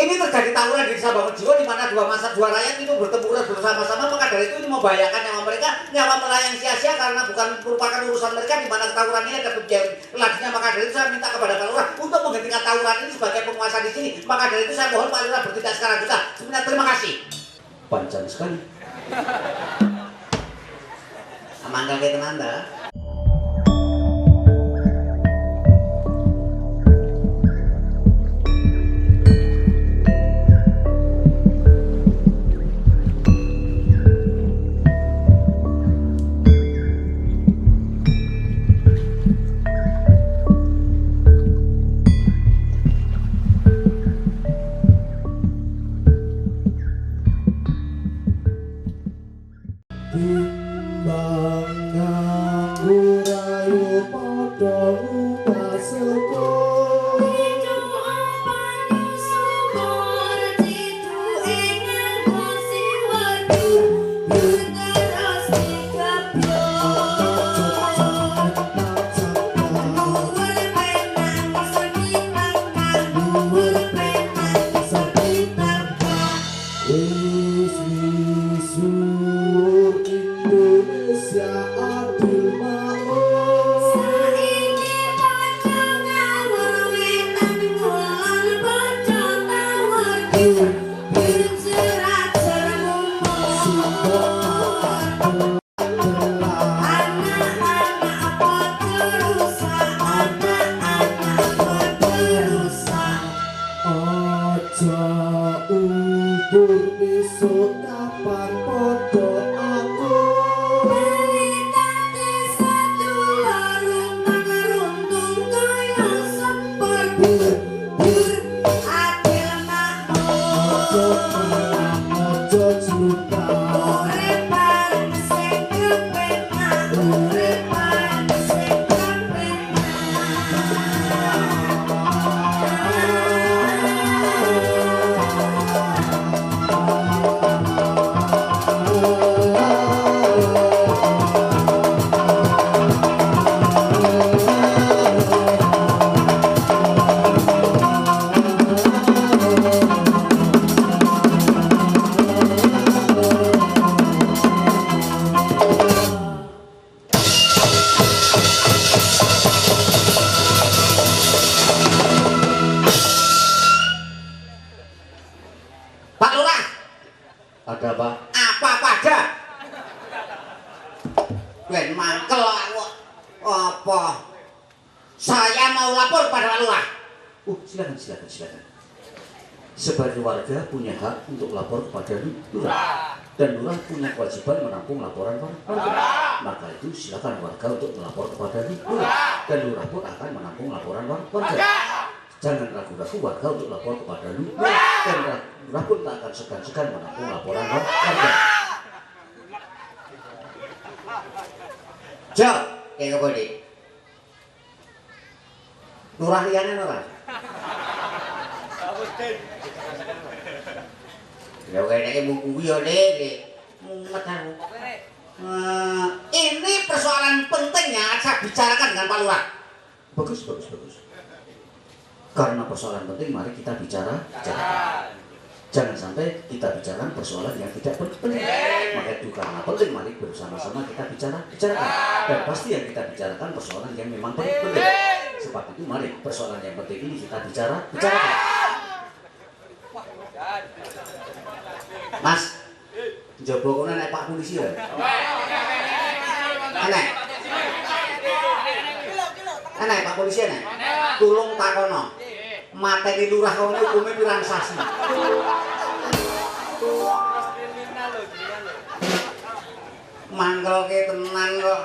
Ini terjadi tawuran di desa Bangunjiwo di mana dua rakyat itu bertempur bersama-sama, maka dari itu ini membahayakan nyawa mereka, nyawa melayang sia-sia karena bukan merupakan urusan mereka di mana tawuran ini ada ladinya. Maka dari itu saya minta kepada Pak Lurah untuk menghentikan tawuran ini sebagai penguasa di sini. Maka dari itu saya mohon Pak Lurah bertindak sekarang juga. Sebenarnya terima kasih. Panjang sekali. Manggal ke tenanda. Silakan. Sebagai warga punya hak untuk lapor kepada lurah dan lurah punya kewajiban menampung laporan warga. Maka itu silakan warga untuk melapor kepada lurah dan lurah pun akan menampung laporan warga. Jangan ragu-ragu warga untuk lapor kepada lurah dan lurah pun tak akan segan-segan menampung laporan warga. Jauh, kayak kebodi. Lurah liane lurah. Ya kayaknya buku yo deh, mumet aku. Ini persoalan pentingnya saya bicarakan dengan Pak Lurah. Bagus. Karena persoalan penting, mari kita bicara. Jangan sampai kita bicarakan persoalan yang tidak penting. Maka itu karena penting, mari bersama-sama kita bicarakan. Dan pasti yang kita bicarakan persoalan yang memang penting. Sebab itu mari persoalan yang penting ini kita bicarakan. Mas, jobo kono nek Pak Polisi lho. Enak Pak Polisi enak. Tulung takono. Mateni lurah kono hukume pirang sasi. Mangkelke tenan kok.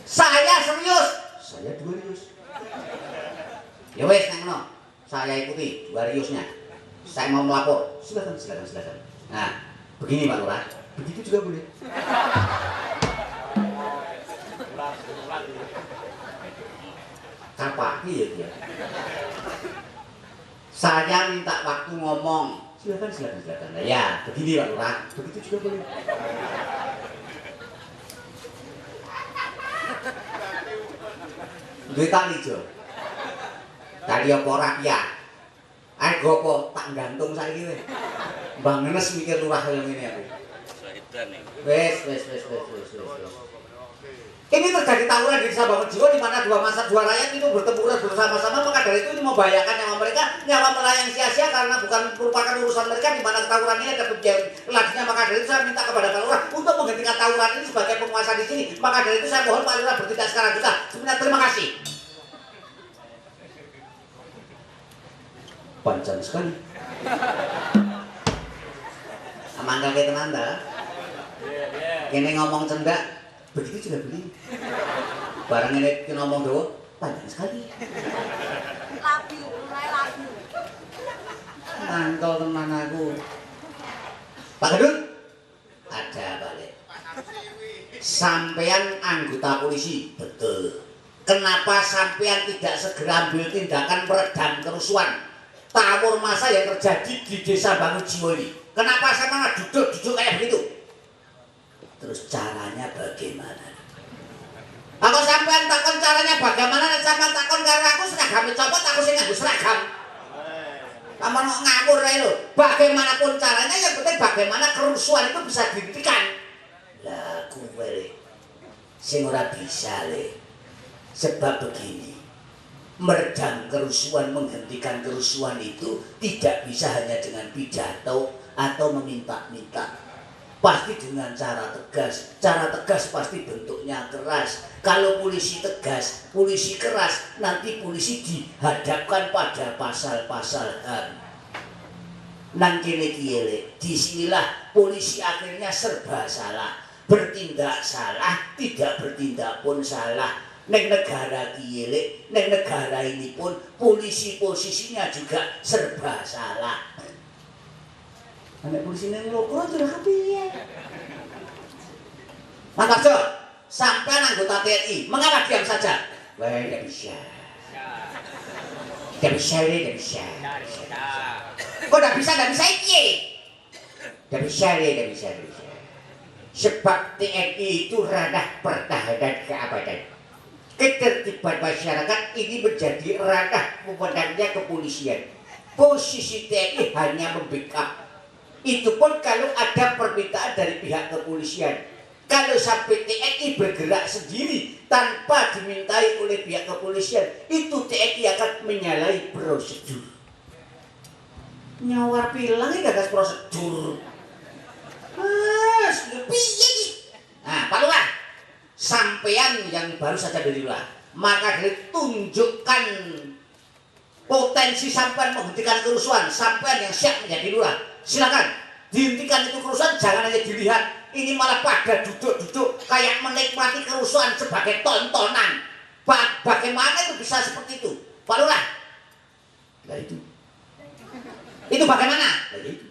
Saya serius. Saya serius. Ya wes nek ngono. Saya ikuti Dariusnya. Saya mau melapor. Silakan. Nah, begini Pak Lurah. Begitu juga boleh. Apa iya dia? Saya minta waktu ngomong. Silakan. Nah, ya, begini Pak Lurah. Begitu juga boleh. Duit tali Jo. Tali apa rakyat? jago apa tak gantung saiki kowe. Mbang Nenes mikir lurah kaya ngene aku. Wes. Ini terjadi tawuran di desa Bangunjiwo di mana dua rakyat itu bertempuran bersama-sama, maka dari itu membahayakan nyawa mereka, nyawa melayang sia-sia karena bukan merupakan urusan mereka di mana tawuran ini ada kebijakan ladinya. Maka dari itu saya minta kepada Pak Lurah untuk menghentikan tawuran ini sebagai penguasa di sini. Maka dari itu saya mohon Pak Lurah bertindak sekarang juga. Sebenarnya terima kasih. Panjang sekali. Mangkal ke tenan ta? Kene ngomong cendak. Begitu juga beli. Barang ini ngomong doang, panjang sekali. Lagu, mulai lagu. Mantol teman aku. Pak Gedung, ada balik. Sampean anggota polisi, betul. Kenapa sampean tidak segera ambil tindakan meredam kerusuhan tawur massa yang terjadi di desa Bangunjiwo ini? Kenapa sama duduk kayak begitu? Terus caranya bagaimana? Aku sampean takon caranya bagaimana, sampean takon karena aku seragam copot, aku sing nganggo seragam. Kamu ngawur ae lho. Bagaimanapun caranya yang penting bagaimana kerusuhan itu bisa dihentikan. Lah kowe sing ora bisa le. Sebab begini. Meredam kerusuhan, menghentikan kerusuhan itu tidak bisa hanya dengan pidato atau meminta-minta. Pasti dengan cara tegas. Cara tegas pasti bentuknya keras. Kalau polisi tegas, polisi keras, nanti polisi dihadapkan pada pasal-pasal HAM. Nang kene kiye, disinilah polisi akhirnya serba salah. Bertindak salah, tidak bertindak pun salah. Neng negara kiye, neng negara ini pun polisi posisinya juga serba salah. Anak polisi neng lokro aja rapi ya. Mantap Jo, sampai anggota TNI, mengapa diam saja? Wah, tidak bisa. Tidak bisa. Kok tidak bisa iya? Tidak bisa. Sebab TNI itu ranah pertahanan keamanan. Ketertiban masyarakat ini menjadi ranah pemenangnya kepolisian. Posisi TNI hanya membackup. Itu pun kalau ada permintaan dari pihak kepolisian. Kalau sampai TNI bergerak sendiri tanpa dimintai oleh pihak kepolisian, itu TNI akan menyalahi prosedur. Nyawar pilang ini gagas prosedur. Piye iki? Nah, Pak Lurah, sampean yang baru saja dari Lurah, maka tunjukkan potensi sampean menghentikan kerusuhan, sampean yang siap menjadi Lurah. Silakan dihentikan itu kerusuhan, jangan hanya dilihat. Ini malah pada duduk-duduk kayak menikmati kerusuhan sebagai tontonan. Bagaimana itu bisa seperti itu, Pak Lurah? Nah itu bagaimana? Nah itu.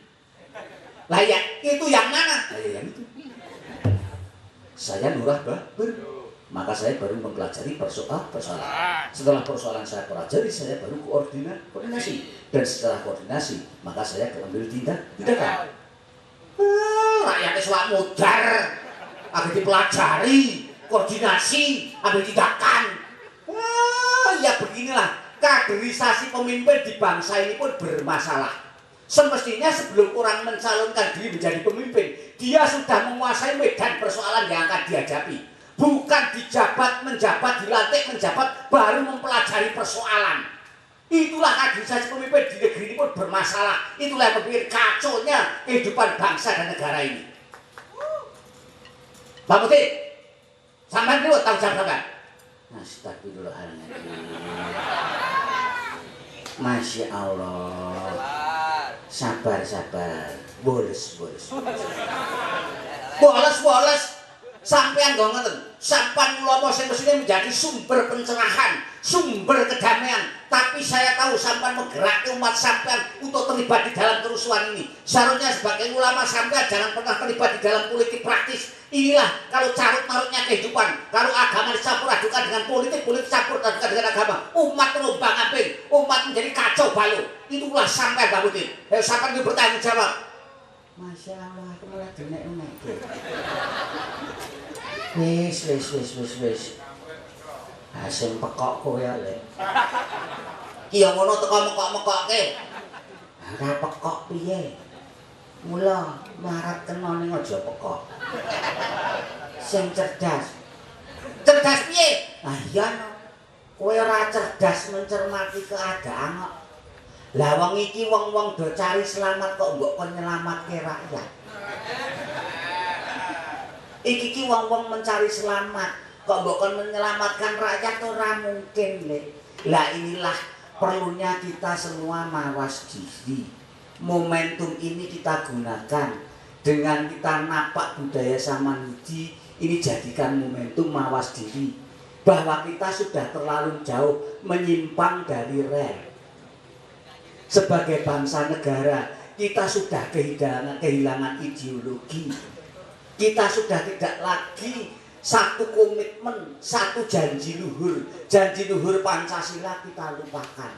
Lah ya, itu yang mana? Nah ya, yang itu. Saya Lurah baru. Maka saya baru mempelajari persoalan. Setelah persoalan saya pelajari, saya baru koordinasi. Dan setelah koordinasi, maka saya ambil tindakan. Rakyatnya suak mudar, ambil dipelajari, koordinasi, ambil tindakan. Ya beginilah, kaderisasi pemimpin di bangsa ini pun bermasalah. Semestinya sebelum orang mencalonkan diri menjadi pemimpin, dia sudah menguasai medan persoalan yang akan dihadapi. Bukan menjabat, dilantik, menjabat, baru mempelajari persoalan. Itulah kaderisasi pemimpin di negeri ini pun bermasalah. Itulah yang membuat kacaunya kehidupan bangsa dan negara ini. Pak Putih, sampai dulu tahu jawab sampai. Astagfirullahaladzim. Masya Allah. Sabar. Boles. Sampean gak ngerti. Sampan ulama sing mestine menjadi sumber pencerahan, sumber kedamaian. Tapi saya tahu sampan menggerakkan umat sampean untuk terlibat di dalam kerusuhan ini. Seharusnya sebagai ulama sampean jangan pernah terlibat di dalam politik praktis. Inilah kalau carut-marutnya kehidupan. Kalau agama dicampur adukan dengan politik campur adukan dengan agama. Umat terombang ambing, umat menjadi kacau balau. Itulah sampean Pak Putih. Sampean itu bertanggung jawab. Masya Allah, aku malah denek-denek. Wis. Asing pekok kowe ya, Le. Ki yo ngono teko mekok-mekokke. Ora pekok piye? Mula marat kena ning aja pekok. Sing cerdas. Cerdas piye? Ah iya no. Kowe ora cerdas mencermati keadaan kok. Lah wong iki wong-wong do cari selamat kok mbok kon nyelamatke rakyat. Iki wong-wong mencari selamat kok mbok kon menyelamatkan rakyat ora mungkin, Le. Lah inilah perlunya kita semua mawas diri. Momentum ini kita gunakan dengan kita napak budaya Samanhudi, ini jadikan momentum mawas diri bahwa kita sudah terlalu jauh menyimpang dari rel. Sebagai bangsa negara, kita sudah kehilangan ideologi. Kita sudah tidak lagi satu komitmen, satu janji luhur. Janji luhur Pancasila kita lupakan.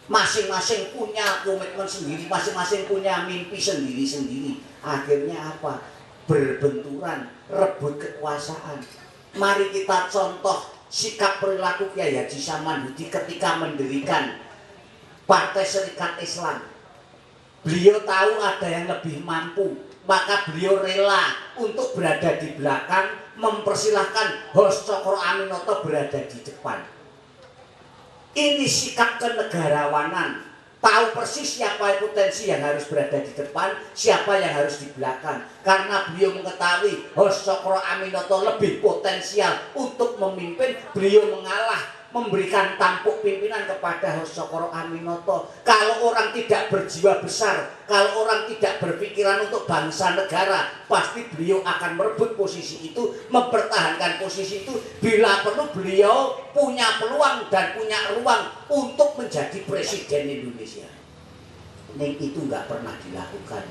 Masing-masing punya komitmen sendiri, masing-masing punya mimpi sendiri-sendiri. Akhirnya apa? Berbenturan, rebut kekuasaan. Mari kita contoh sikap perilaku Kyai Haji Samanhudi ketika mendirikan Partai Serikat Islam. Beliau tahu ada yang lebih mampu, maka beliau rela untuk berada di belakang, mempersilahkan Hos Cokro Aminoto berada di depan. Ini sikap kenegarawanan. Tahu persis siapa potensi yang harus berada di depan, siapa yang harus di belakang. Karena beliau mengetahui Hos Cokro Aminoto lebih potensial untuk memimpin, beliau mengalah, memberikan tampuk pimpinan kepada Hos Cokro Aminoto. Kalau orang tidak berjiwa besar, kalau orang tidak berpikiran untuk bangsa negara, pasti beliau akan merebut posisi itu, mempertahankan posisi itu. Bila perlu beliau punya peluang dan punya ruang untuk menjadi presiden Indonesia. Neng itu nggak pernah dilakukan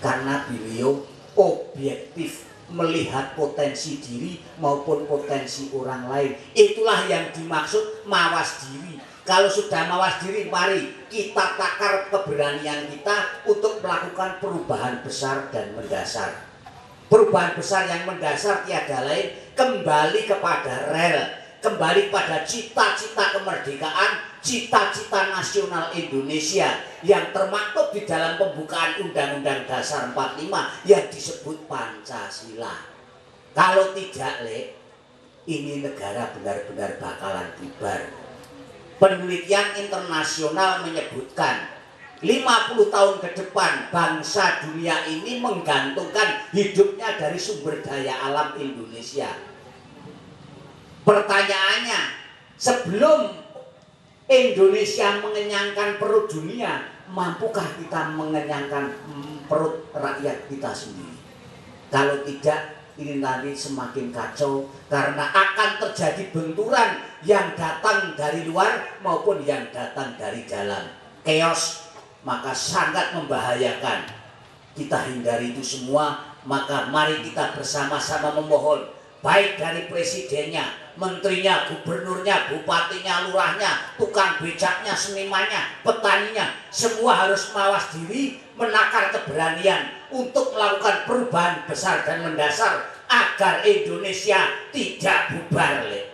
karena beliau objektif melihat potensi diri maupun potensi orang lain. Itulah yang dimaksud mawas diri. Kalau sudah mawas diri, mari kita takar keberanian kita untuk melakukan perubahan besar dan mendasar. Perubahan besar yang mendasar tiada lain kembali kepada rel, kembali pada cita-cita kemerdekaan, cita-cita nasional Indonesia yang termaktub di dalam pembukaan Undang-Undang Dasar 45 yang disebut Pancasila. Kalau tidak, Le, ini negara benar-benar bakalan bubar. Penelitian internasional menyebutkan 50 tahun ke depan bangsa dunia ini menggantungkan hidupnya dari sumber daya alam Indonesia. Pertanyaannya, sebelum Indonesia mengenyangkan perut dunia, mampukah kita mengenyangkan perut rakyat kita sendiri? Kalau tidak, ini nanti semakin kacau karena akan terjadi benturan yang datang dari luar maupun yang datang dari dalam. Chaos, maka sangat membahayakan. Kita hindari itu semua, maka mari kita bersama-sama memohon, baik dari presidennya, menterinya, gubernurnya, bupatinya, lurahnya, tukang becaknya, senimannya, petaninya, semua harus mawas diri, menakar keberanian untuk melakukan perubahan besar dan mendasar agar Indonesia tidak bubar, Le.